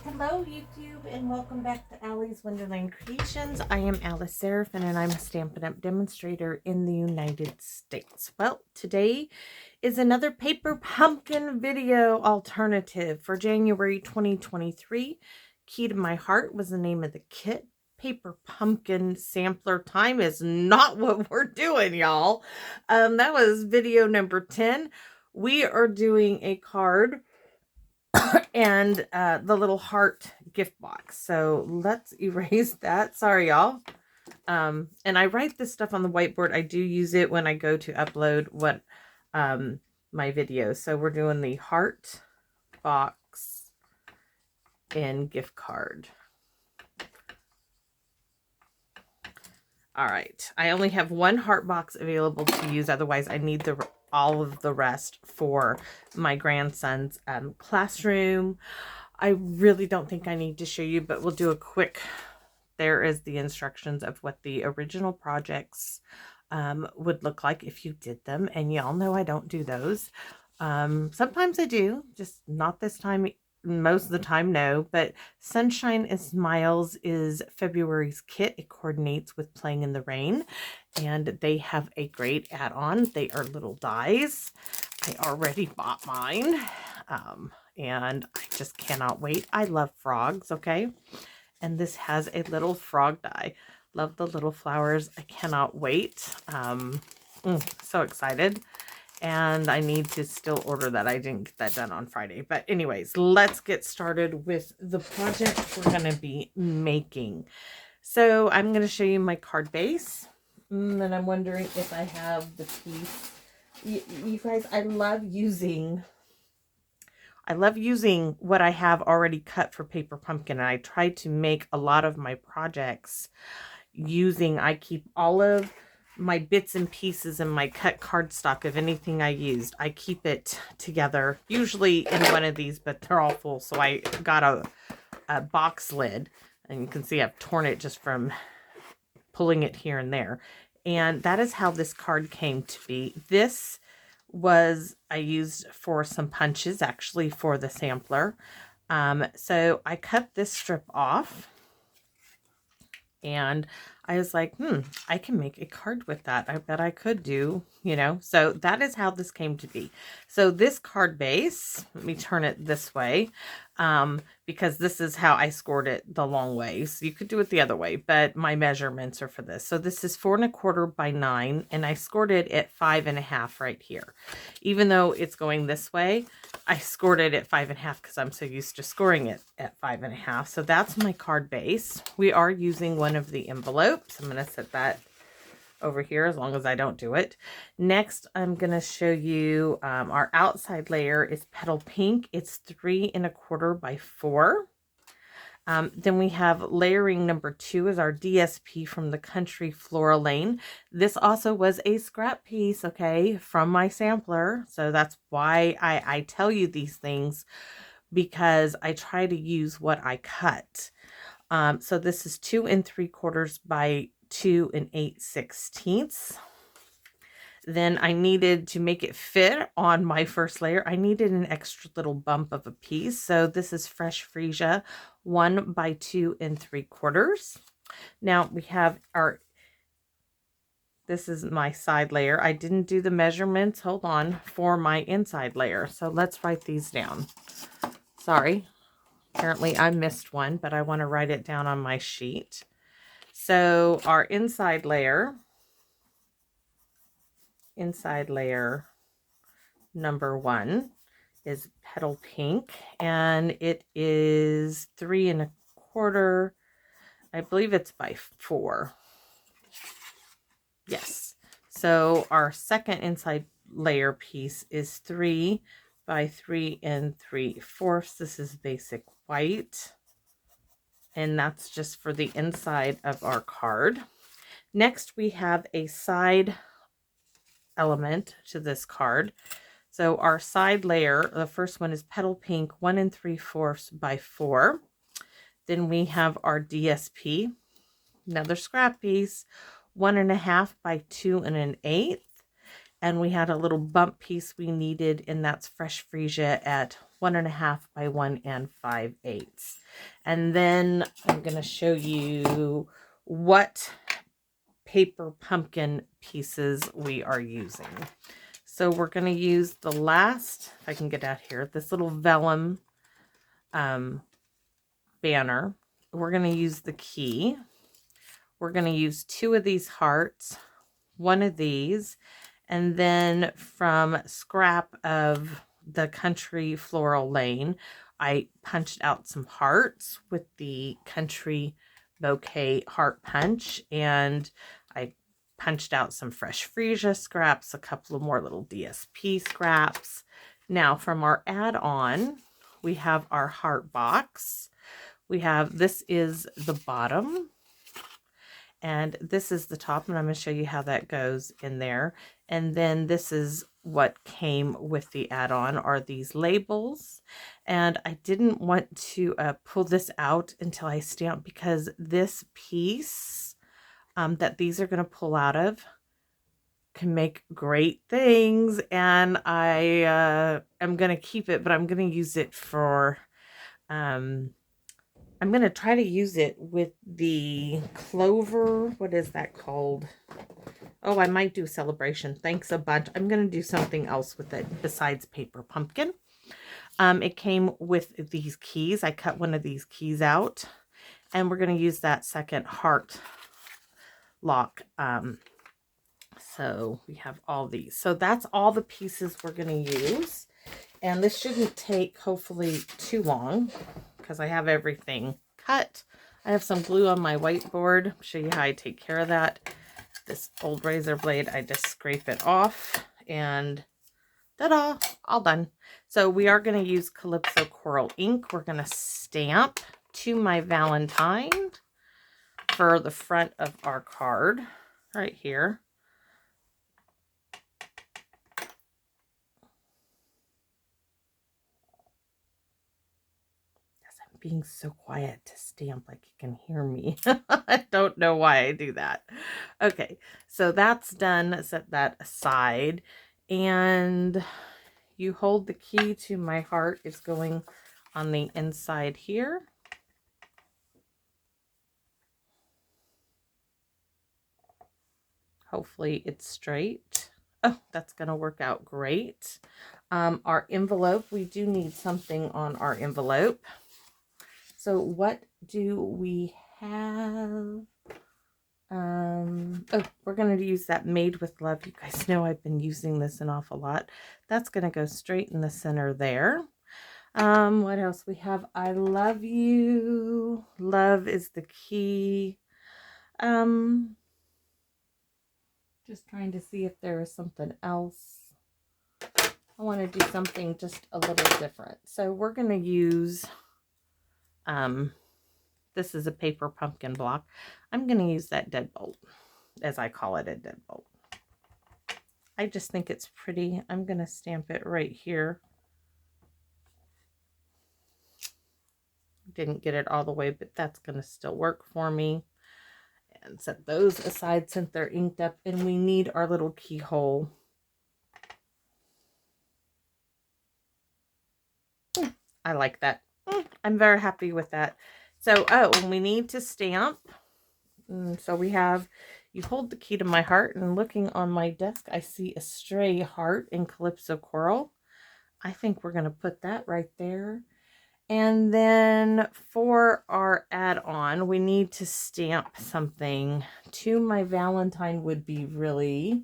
Hello YouTube and welcome back to Allie's Wonderland Creations. I am Alice Seraphin and I'm a Stampin' Up! Demonstrator in the United States. Well, today is another paper pumpkin video alternative for January 2023. Key to My Heart was the name of the kit. Paper pumpkin sampler time is not what we're doing, y'all. That was video number 10. We are doing a card and the little heart gift box. So let's erase that. Sorry, y'all. And I write this stuff on the whiteboard. I do use it when I go to upload my videos. So we're doing the heart box and gift card. All right. I only have one heart box available to use. Otherwise, I need all of the rest for my grandson's classroom. I really don't think I need to show you, but we'll do a quick. There is the instructions of what the original projects would look like if you did them. And y'all know I don't do those. Sometimes I do, just not this time. Most of the time, no. But Sunshine and Smiles is February's kit. It coordinates with Playing in the Rain. And they have a great add-on. They are little dies. I already bought mine. And I just cannot wait. I love frogs, okay? And this has a little frog die. Love the little flowers. I cannot wait. So excited. And I need to still order that. I didn't get that done on Friday. But anyways, let's get started with the project we're going to be making. So I'm going to show you my card base. And I'm wondering if I have the piece. You guys, I love using what I have already cut for Paper Pumpkin. And I try to make a lot of my projects I keep all of my bits and pieces and my cut cardstock of anything I used. I keep it together, usually in one of these, but they're all full. So I got a box lid, and you can see I've torn it just from pulling it here and there. And that is how this card came to be. This was I used for some punches, actually, for the sampler. So I cut this strip off. And I was like, I can make a card with that. I bet I could do, So that is how this came to be. So this card base, let me turn it this way, because this is how I scored it the long way. So you could do it the other way, but my measurements are for this. So this is 4 1/4 by 9, and I scored it at 5 1/2 right here. Even though it's going this way, I scored it at 5 1/2 because I'm so used to scoring it at 5 1/2. So that's my card base. We are using one of the envelopes. I'm going to set that over here as long as I don't do it. Next, I'm going to show you our outside layer is Petal Pink. It's 3 1/4 by 4. Then we have layering number 2 is our DSP from the Country Flora Lane. This also was a scrap piece, okay, from my sampler. So that's why I tell you these things, because I try to use what I cut. So this is 2 3/4 by 2 8/16. Then I needed to make it fit on my first layer. I needed an extra little bump of a piece. So this is Fresh Freesia 1 by 2 3/4. Now we have this is my side layer. I didn't do the measurements, hold on, for my inside layer. So let's write these down. Sorry. Apparently I missed one, but I want to write it down on my sheet. So our inside layer number 1 is Petal Pink, and it is 3 1/4. I believe it's by 4. Yes. So our second inside layer piece is 3 by 3 3/4. This is basic white, and that's just for the inside of our card. Next, we have a side element to this card. So our side layer, the first one is Petal Pink 1 3/4 by 4. Then we have our DSP, another scrap piece, 1 1/2 by 2 1/8. And we had a little bump piece we needed, and that's Fresh Freesia at 1.5 by 1 5/8. And then I'm going to show you what paper pumpkin pieces we are using. So we're going to use the last, if I can get out here, this little vellum banner. We're going to use the key. We're going to use 2 of these hearts, 1 of these, and then from scrap of the Country Floral Lane, I punched out some hearts with the Country Bouquet heart punch, and I punched out some fresh freesia scraps, a couple of more little DSP scraps. Now from our add-on, we have our heart box. We have, this is the bottom, and this is the top, and I'm going to show you how that goes in there. And then this is what came with the add-on, are these labels. And I didn't want to pull this out until I stamp, because this piece that these are going to pull out of can make great things. And I am going to keep it, but I'm going to use it for... I'm going to try to use it with the clover. What is that called? Oh, I might do Celebration. Thanks a bunch. I'm going to do something else with it besides paper pumpkin. It came with these keys. I cut one of these keys out, and we're going to use that second heart lock. So we have all these. So that's all the pieces we're going to use. And this shouldn't take, hopefully, too long, because I have everything cut. I have some glue on my whiteboard. I'll show you how I take care of that. This old razor blade, I just scrape it off, and ta-da, all done. So we are going to use Calypso Coral ink. We're going to stamp To My Valentine for the front of our card right here. Being so quiet to stamp like you can hear me. I don't know why I do that. Okay, so that's done. Set that aside, and you hold the key to my heart. It's going on the inside here. Hopefully it's straight. Oh, that's going to work out great. Our envelope, we do need something on our envelope. So what do we have? Oh, we're going to use that Made with Love. You guys know I've been using this an awful lot. That's going to go straight in the center there. What else we have? I love you. Love is the key. Just trying to see if there is something else. I want to do something just a little different. So we're going to use... this is a paper pumpkin block. I'm going to use that deadbolt, as I call it, a deadbolt. I just think it's pretty. I'm going to stamp it right here. Didn't get it all the way, but that's going to still work for me. And set those aside since they're inked up. And we need our little keyhole. I like that. I'm very happy with that. So, oh, we need to stamp. So we have, you hold the key to my heart, and looking on my desk, I see a stray heart in Calypso Coral. I think we're going to put that right there. And then for our add-on, we need to stamp something. To My Valentine would be really,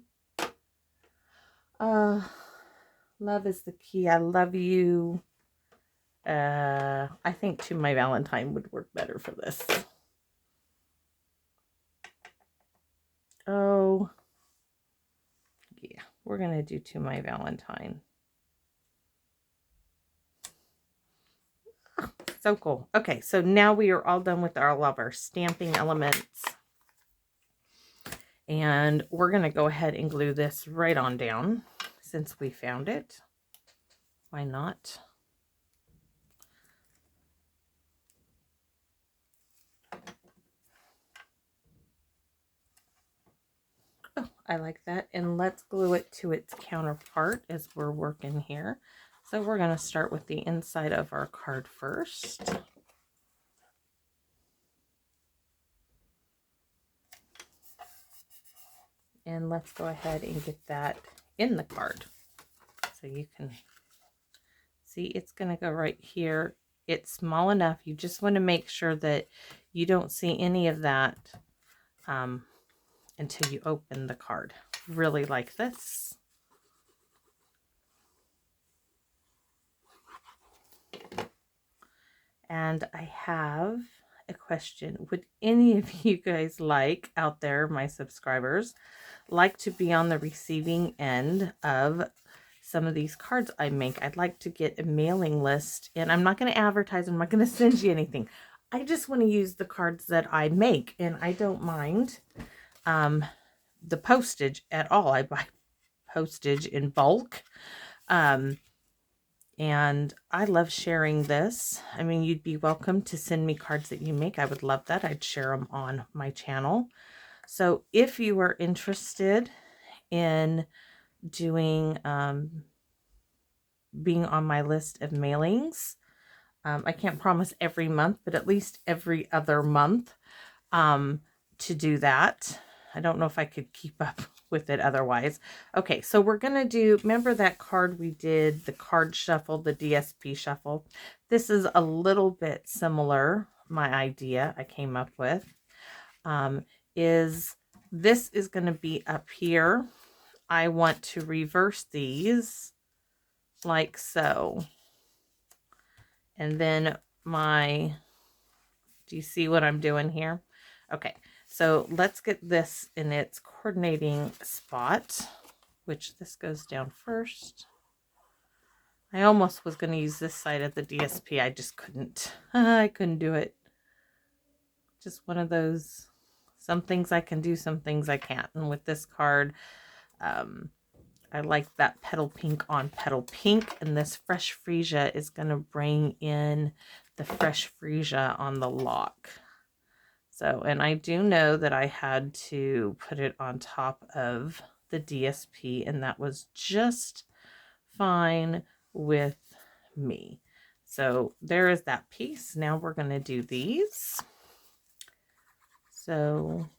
love is the key. I love you. I think To My Valentine would work better for this. Oh, yeah, we're going to do To My Valentine. Oh, so cool. Okay, so now we are all done with all of our stamping elements. And we're going to go ahead and glue this right on down since we found it. Why not? Oh, I like that. And let's glue it to its counterpart as we're working here. So we're going to start with the inside of our card first. And let's go ahead and get that in the card. So you can see it's going to go right here. It's small enough. You just want to make sure that you don't see any of that until you open the card. Really like this. And I have a question. Would any of you guys out there, my subscribers, like to be on the receiving end of some of these cards I make? I'd like to get a mailing list, and I'm not going to advertise. I'm not going to send you anything. I just want to use the cards that I make, and I don't mind the postage at all. I buy postage in bulk. And I love sharing this. I mean, you'd be welcome to send me cards that you make. I would love that. I'd share them on my channel. So if you are interested in doing, being on my list of mailings, I can't promise every month, but at least every other month to do that. I don't know if I could keep up with it otherwise. Okay, so we're going to do, remember that card we did, the card shuffle, the DSP shuffle? This is a little bit similar, my idea I came up with, is this is going to be up here. I want to reverse these like so. And then do you see what I'm doing here? Okay, so let's get this in its coordinating spot, which this goes down first. I almost was going to use this side of the DSP. I just couldn't. I couldn't do it. Just one of those, some things I can do, some things I can't. And with this card, I like that petal pink on petal pink. And this fresh freesia is going to bring in the fresh freesia on the lock. So, and I do know that I had to put it on top of the DSP, and that was just fine with me. So there is that piece. Now we're going to do these. So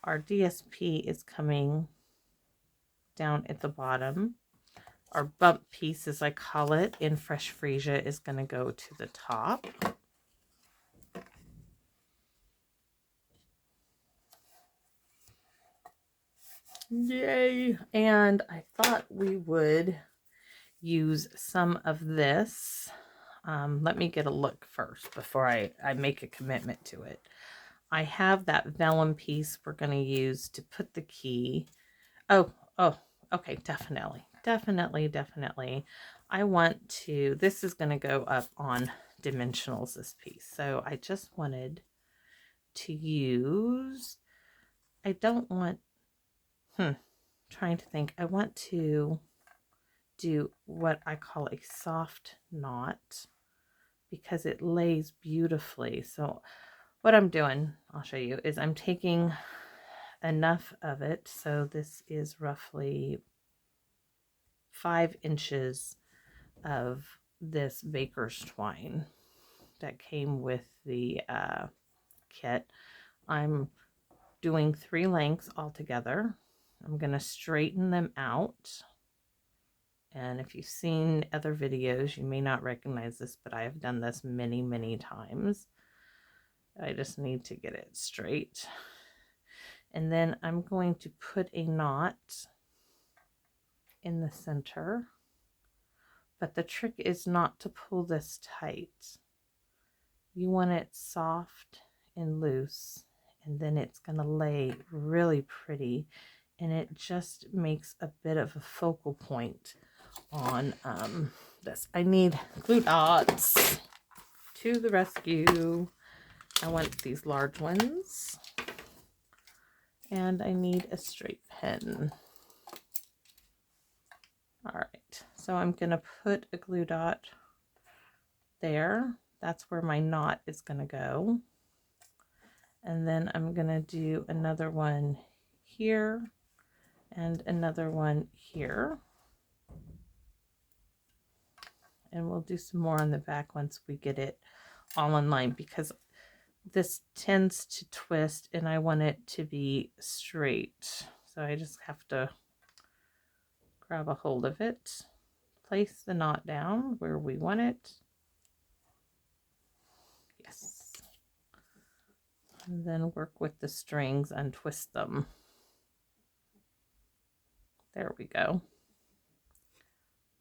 our DSP is coming down at the bottom. Our bump piece, as I call it, in fresh freesia is going to go to the top. Yay! And I thought we would use some of this. Let me get a look first before I make a commitment to it. I have that vellum piece we're going to use to put the key. Oh, okay, definitely. I want to, this is going to go up on dimensionals, this piece. So I just wanted to use, I don't want, trying to think, I want to do what I call a soft knot because it lays beautifully. So what I'm doing, I'll show you, is I'm taking enough of it. So this is roughly 5 inches of this baker's twine that came with the kit. I'm doing 3 lengths altogether. I'm going to straighten them out. And if you've seen other videos, you may not recognize this, but I have done this many, many times. I just need to get it straight. And then I'm going to put a knot in the center. But the trick is not to pull this tight. You want it soft and loose, and then it's going to lay really pretty, and it just makes a bit of a focal point on this. I need glue dots to the rescue. I want these large ones, and I need a straight pen. All right, so I'm going to put a glue dot there. That's where my knot is going to go. And then I'm going to do another one here and another one here. And we'll do some more on the back once we get it all in line, because this tends to twist and I want it to be straight. So I just have to grab a hold of it, place the knot down where we want it. Yes. And then work with the strings and twist them. There we go.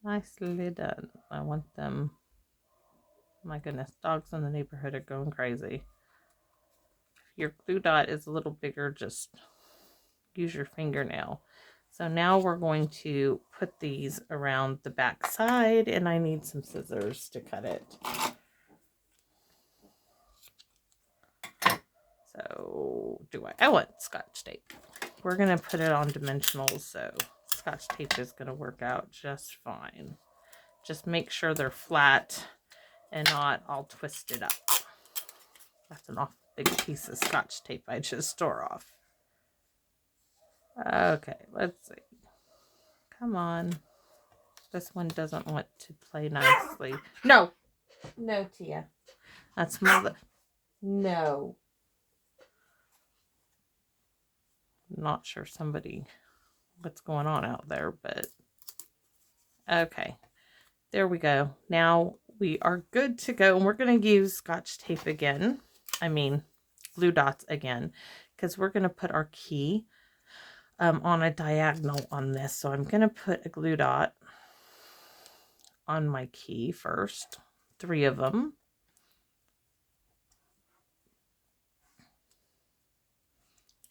Nicely done. I want them. My goodness, dogs in the neighborhood are going crazy. If your glue dot is a little bigger, just use your fingernail. So now we're going to put these around the back side, and I need some scissors to cut it. So I want Scotch tape. We're going to put it on dimensionals, so Scotch tape is going to work out just fine. Just make sure they're flat and not all twisted up. That's an awful big piece of Scotch tape I just tore off. Okay, let's see. Come on. This one doesn't want to play nicely. No! No, Tia. That's mother. No. Not sure what's going on out there, but okay. There we go. Now we are good to go, and we're going to use Scotch tape again. I mean, glue dots again, because we're going to put our key on a diagonal on this. So I'm going to put a glue dot on my key first, 3 of them.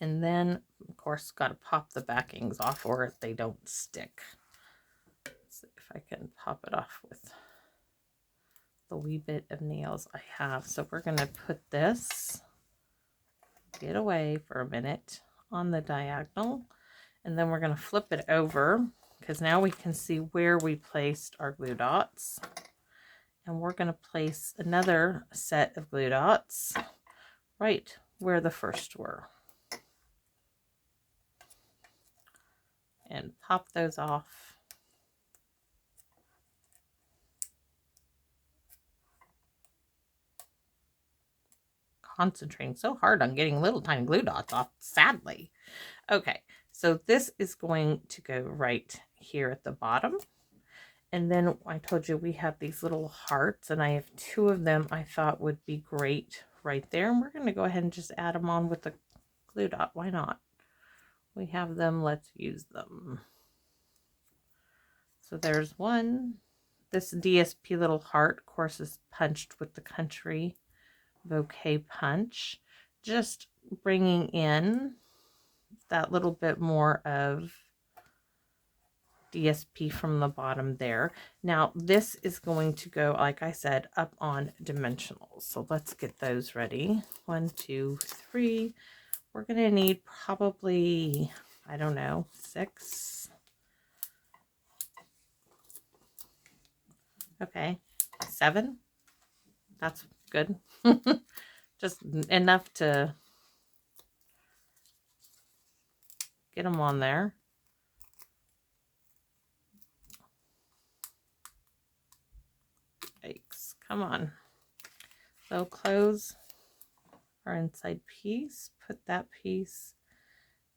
And then, of course, got to pop the backings off or they don't stick. Let's see if I can pop it off with the wee bit of nails I have. So we're going to put this, get away for a minute, on the diagonal. And then we're going to flip it over, because now we can see where we placed our glue dots. And we're going to place another set of glue dots right where the first were. And pop those off. Concentrating so hard on getting little tiny glue dots off, sadly. Okay, so this is going to go right here at the bottom. And then I told you we have these little hearts, and I have 2 of them I thought would be great right there. And we're going to go ahead and just add them on with the glue dot. Why not? We have them, let's use them. So there's one. This DSP little heart, of course, is punched with the Country Bouquet punch. Just bringing in that little bit more of DSP from the bottom there. Now this is going to go, like I said, up on dimensionals. So let's get those ready. 1, 2, 3. We're going to need probably, I don't know, 6. Okay, 7. That's good. Just enough to get them on there. Yikes, come on. So close our inside piece, put that piece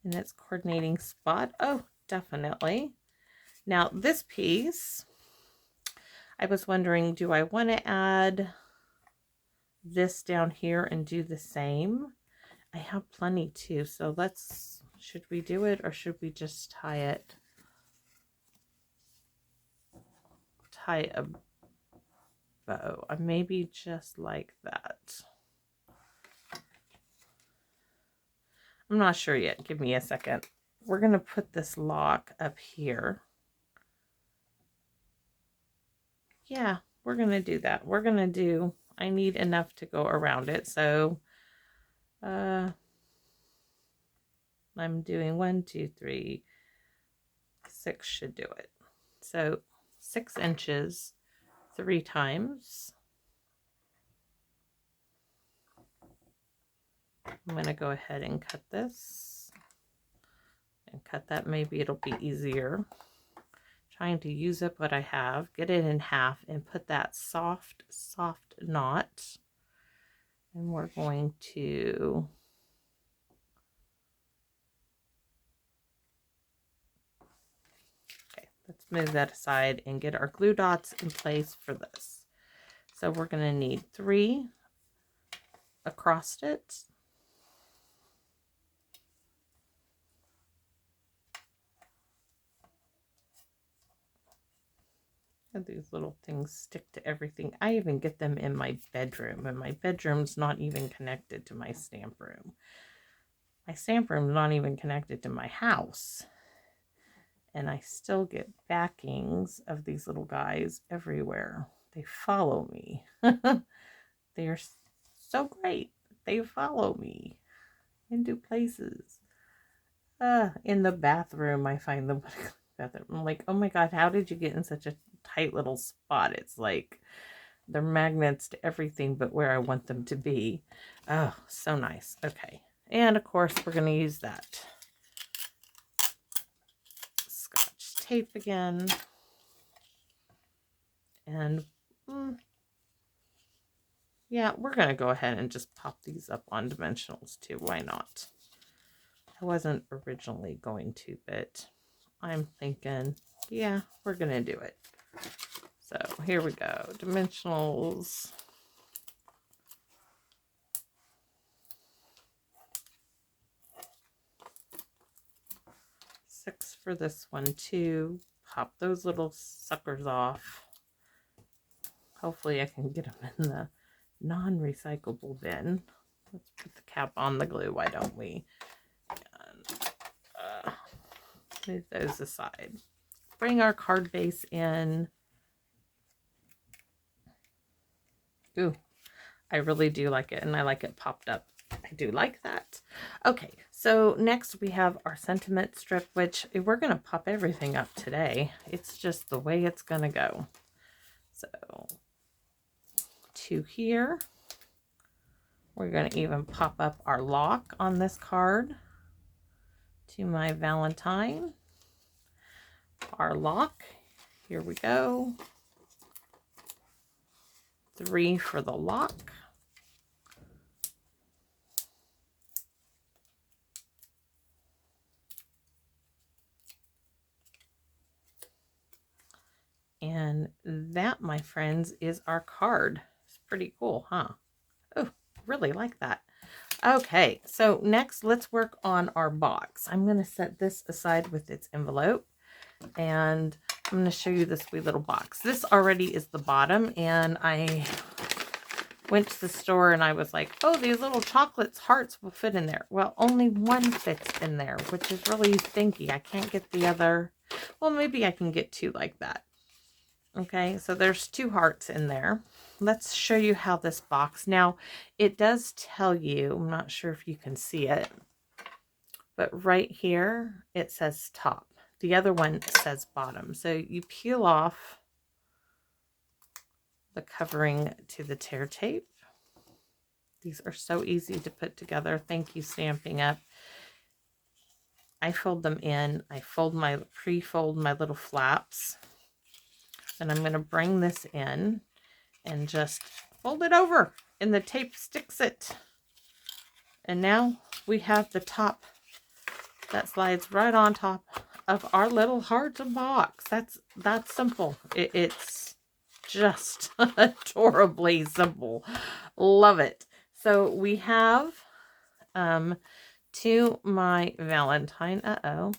in its coordinating spot. Oh, definitely. Now this piece, I was wondering, do I want to add this down here and do the same? I have plenty too, so should we do it, or should we just tie a bow? Maybe just like that. I'm not sure yet. Give me a second. We're going to put this lock up here. Yeah, we're going to do that. We're going to do, I need enough to go around it. So I'm doing 1, 2, 3, 6 should do it. So 6 inches 3 times. I'm going to go ahead and cut this and cut that. Maybe it'll be easier. trying to use up what I have, get it in half, and put that soft, soft knot. And we're going to let's move that aside and get our glue dots in place for this. So we're going to need 3 across it. And these little things stick to everything. I even get them in my bedroom, and my bedroom's not even connected to my stamp room. My stamp room's not even connected to my house. And I still get backings of these little guys everywhere. They follow me. They are so great. They follow me into places. In the bathroom, I find them. I'm like, oh my God, how did you get in such a tight little spot? It's like they're magnets to everything but where I want them to be. Oh, so nice. Okay. And of course, we're going to use that Scotch tape again. And yeah, we're going to go ahead and just pop these up on dimensionals too. Why not? I wasn't originally going to, but I'm thinking, yeah, we're going to do it. So here we go. Dimensionals. Six for this one too. Pop those little suckers off. Hopefully I can get them in the non-recyclable bin. Let's put the cap on the glue, why don't we? And move those aside. Bring our card base in. Ooh, I really do like it, and I like it popped up. I do like that. Okay, so next we have our sentiment strip, which we're going to pop everything up today. It's just the way it's going to go. So 2 here. We're going to even pop up our lock on this card. To my Valentine. Our lock. Here we go. 3 for the lock. And that, my friends, is our card. It's pretty cool, huh? Oh, really like that. Okay, so next let's work on our box. I'm going to set this aside with its envelope, and I'm going to show you this wee little box. This already is the bottom, and I went to the store and I was like, oh, these little chocolates hearts will fit in there. Well, only one fits in there, which is really stinky. I can't get the other. Well, maybe I can get 2 like that. Okay, so there's 2 hearts in there. Let's show you how this box, now it does tell you, I'm not sure if you can see it, but right here it says top. The other one says bottom. So you peel off the covering to the tear tape. These are so easy to put together. Thank you, Stampin' Up. I fold them in. I pre-fold my little flaps. And I'm going to bring this in and just fold it over, and the tape sticks it. And now we have the top that slides right on top of our little heart box. That's simple. It's just adorably simple. Love it. So we have to my Valentine.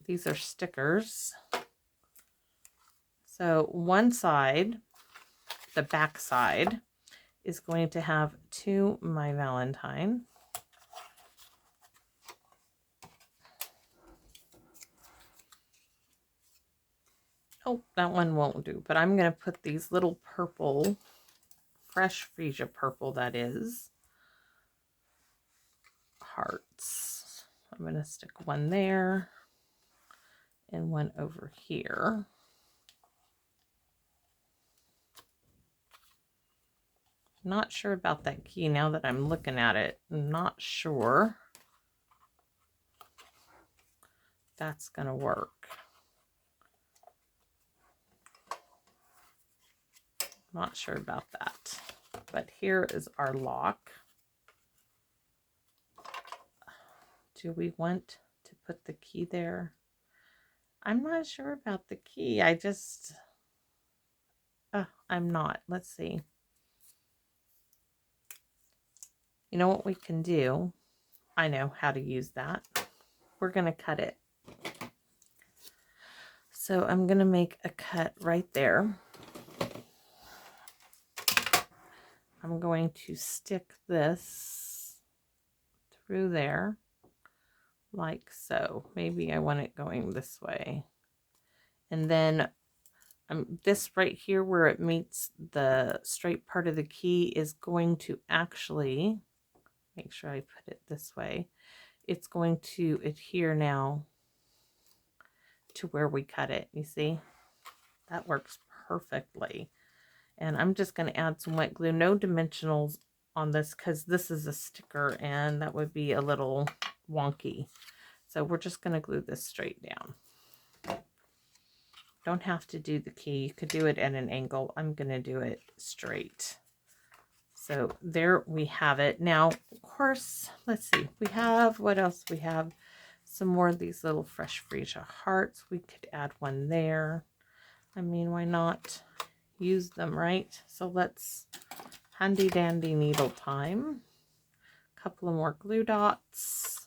These are stickers. So one side, the back side, is going to have to my Valentine. Oh, that one won't do, but I'm going to put these little purple, fresh freesia purple, that is, hearts. I'm going to stick one there and one over here. Not sure about that key now that I'm looking at it. I'm not sure. that's going to work. Not sure about that. But here is our lock. Do we want to put the key there? I'm not sure about the key. I'm not. Let's see. You know what we can do? I know how to use that. We're going to cut it. So I'm going to make a cut right there. I'm going to stick this through there like so. Maybe I want it going this way. And then this right here where it meets the straight part of the key is going to actually, make sure I put it this way, it's going to adhere now to where we cut it. You see? That works perfectly. And I'm just going to add some wet glue. No dimensionals on this because this is a sticker and that would be a little wonky. So we're just going to glue this straight down. Don't have to do the key. You could do it at an angle. I'm going to do it straight. So there we have it. Now, of course, let's see. We have, what else? We have some more of these little Fresh Freesia hearts. We could add one there. I mean, why not use them, right? So let's, handy dandy needle time. A couple of more glue dots.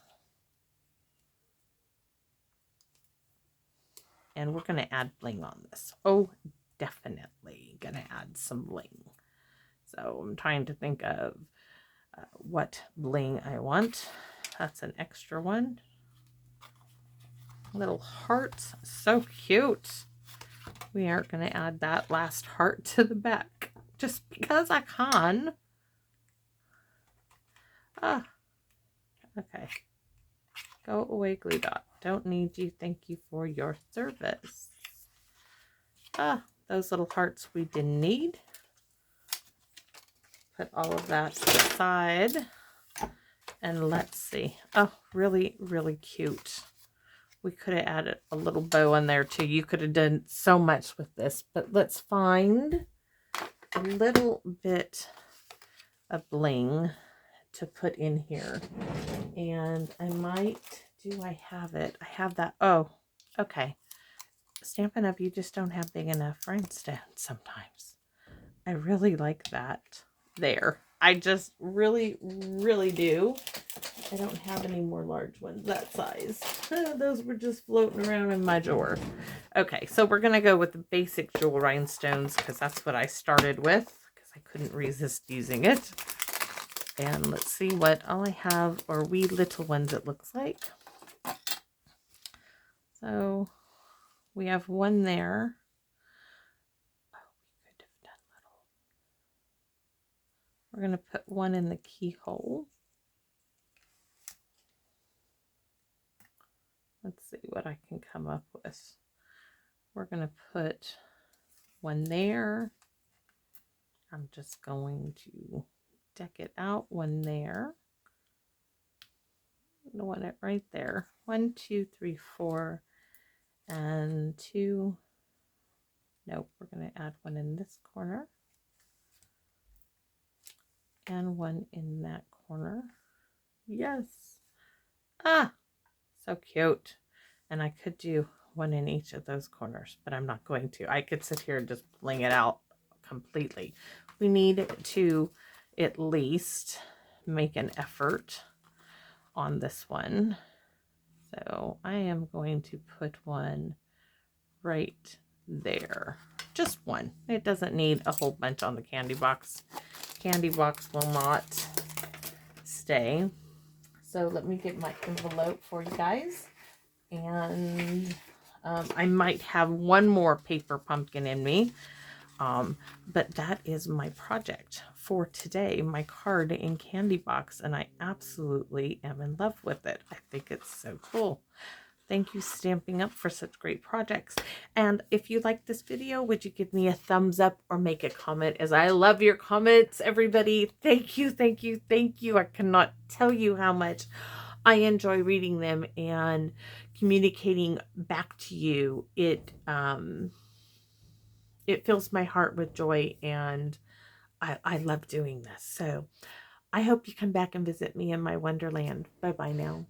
And we're going to add bling on this. Oh, definitely going to add some bling. So I'm trying to think of what bling I want. That's an extra one. Little hearts. So cute. We aren't going to add that last heart to the back. Just because I can. Ah. Okay. Go away, glue dot. Don't need you. Thank you for your service. Ah, those little hearts we didn't need. Put all of that aside. And let's see. Oh, really, really cute. We could have added a little bow in there too. You could have done so much with this. But let's find a little bit of bling to put in here. And I might, do I have it? I have that. Oh, okay. Stampin' Up, you just don't have big enough rhinestones sometimes. I really like that there. I just really, really do. I don't have any more large ones that size. Those were just floating around in my drawer. Okay, so we're going to go with the basic jewel rhinestones because that's what I started with because I couldn't resist using it. And let's see what all I have are wee little ones, it looks like. So we have one there. Oh, we could have done little. We're going to put one in the keyhole. Let's see what I can come up with. We're going to put one there. I'm just going to deck it out. One there. I want it right there. 1, 2, 3, 4, and 2. Nope, we're going to add one in this corner. And one in that corner. Yes. Ah, so cute. And I could do one in each of those corners, but I'm not going to. I could sit here and just bling it out completely. We need to at least make an effort on this one. So I am going to put one right there. Just one. It doesn't need a whole bunch on the candy box. Candy box will not stay. So let me get my envelope for you guys. And I might have one more paper pumpkin in me. But that is my project for today, my card in candy box, and I absolutely am in love with it. I think it's so cool. Thank you, Stampin' Up, for such great projects. And if you like this video, would you give me a thumbs up or make a comment, as I love your comments, everybody. Thank you, thank you, thank you. I cannot tell you how much I enjoy reading them and communicating back to you, it fills my heart with joy, and I love doing this. So I hope you come back and visit me in my wonderland. Bye bye now.